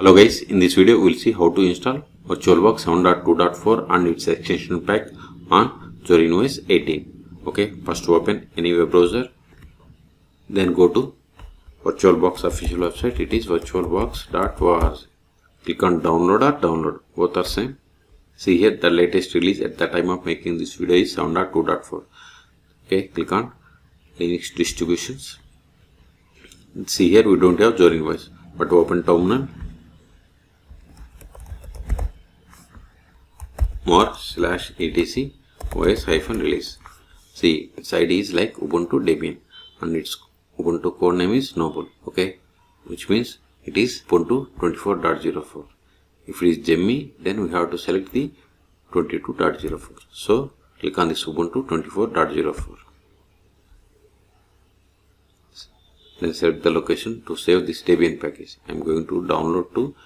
Hello guys, in this video we will see how to install VirtualBox 7.2.4 and its extension pack on Zorin OS 18. Okay, first open any web browser, then go to VirtualBox official website. It is virtualbox.org. Click on download or download, both are same. See here the latest release at the time of making this video is 7.2.4. Okay, click on Linux distributions. See here we don't have Zorin OS, but open terminal. /etc os-release. See, its ID is like Ubuntu Debian and its Ubuntu code name is Noble. Okay, which means it is Ubuntu 24.04. If it is Gemmy, then we have to select the 22.04. So click on this Ubuntu 24.04. Then select the location to save this Debian package. I am going to download to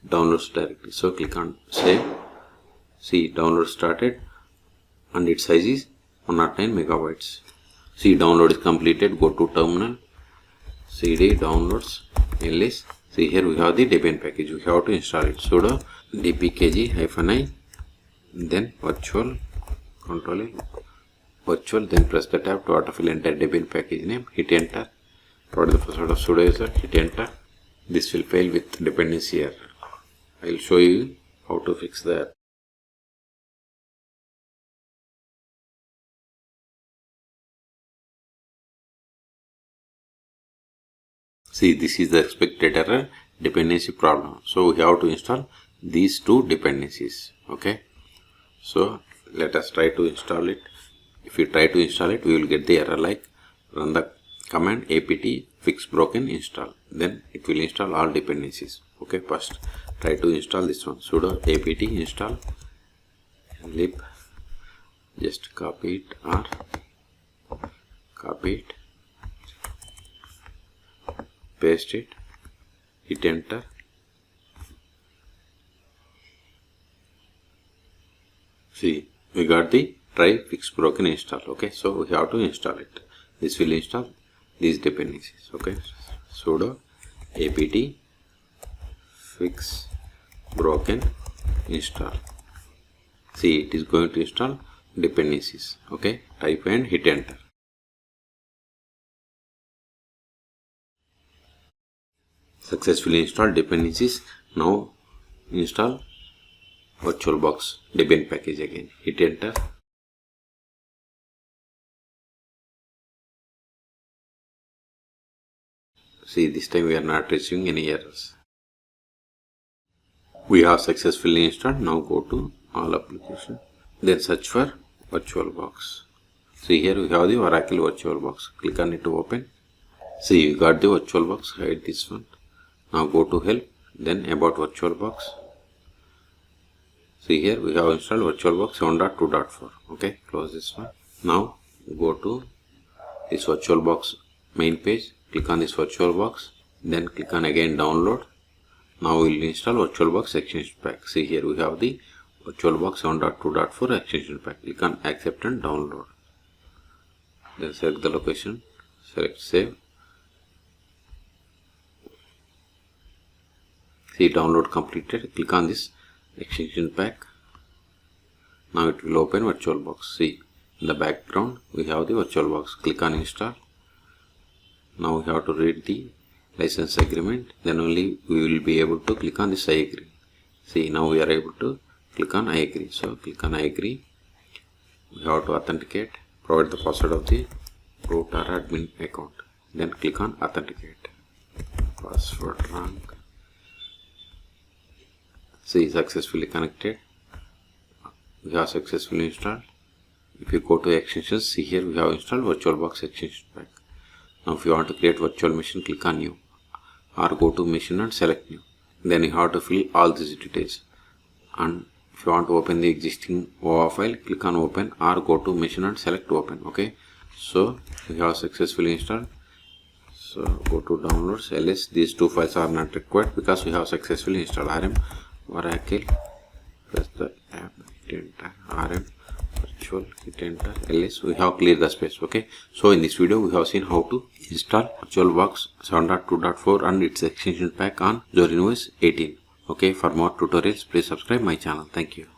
downloads directly. So click on save. See, download started and its size is 109 megabytes. See, download is completed. Go to terminal, cd downloads ls. See, here we have the Debian package. We have to install it. Sudo dpkg-i, then virtual, control virtual, then press the tab to autofill enter Debian package name. Hit enter. Provide the password of sudo user. Hit enter. This will fail with dependency error. I will show you how to fix that. See, this is the expected error, dependency problem. So we have to install these two dependencies. Okay. So let us try to install it. If we try to install it, we will get the error like run the command apt fix broken install. Then it will install all dependencies. Okay. First try to install this one. Sudo apt install lib. Just copy it or copy it. Paste it, hit enter. See, we got the try fix broken install. Okay, so we have to install it. This will install these dependencies. Okay, sudo apt fix broken install. See, it is going to install dependencies. Okay, type and hit enter. Successfully installed dependencies. Now install VirtualBox Debian package again. Hit enter. See, this time we are not receiving any errors. We have successfully installed. Now go to all application. Then search for VirtualBox. See, here we have the Oracle VirtualBox. Click on it to open. See, you got the VirtualBox. Hide this one. Now go to help, then about VirtualBox. See, here we have installed VirtualBox 7.2.4. Okay, close this one. Now go to this VirtualBox main page. Click on this VirtualBox, then click on again download. Now we will install VirtualBox extension pack. See, here we have the VirtualBox 7.2.4 extension pack. Click on accept and download. Then select the location, select save. See, download completed. Click on this extension pack. Now it will open VirtualBox. See, in the background we have the VirtualBox. Click on install. Now we have to read the license agreement. Then only we will be able to click on this I agree. See, now we are able to click on I agree. So click on I agree. We have to authenticate. Provide the password of the root or admin account. Then click on authenticate. Password wrong. See, successfully connected. We have successfully installed. If you go to extensions, see here we have installed VirtualBox extension pack. Now if you want to create virtual machine, click on new or go to machine and select new. Then you have to fill all these details. And if you want to open the existing OA file, click on open or go to machine and select open. Okay, so we have successfully installed. So go to downloads ls. These two files are not required because we have successfully installed rm Oracle, press the tab, hit enter, rm virtual, hit enter, ls. We have cleared the space. Okay, so in this video we have seen how to install VirtualBox 7.2.4 and its extension pack on Zorin OS 18. Okay, for more tutorials, please subscribe my channel. Thank you.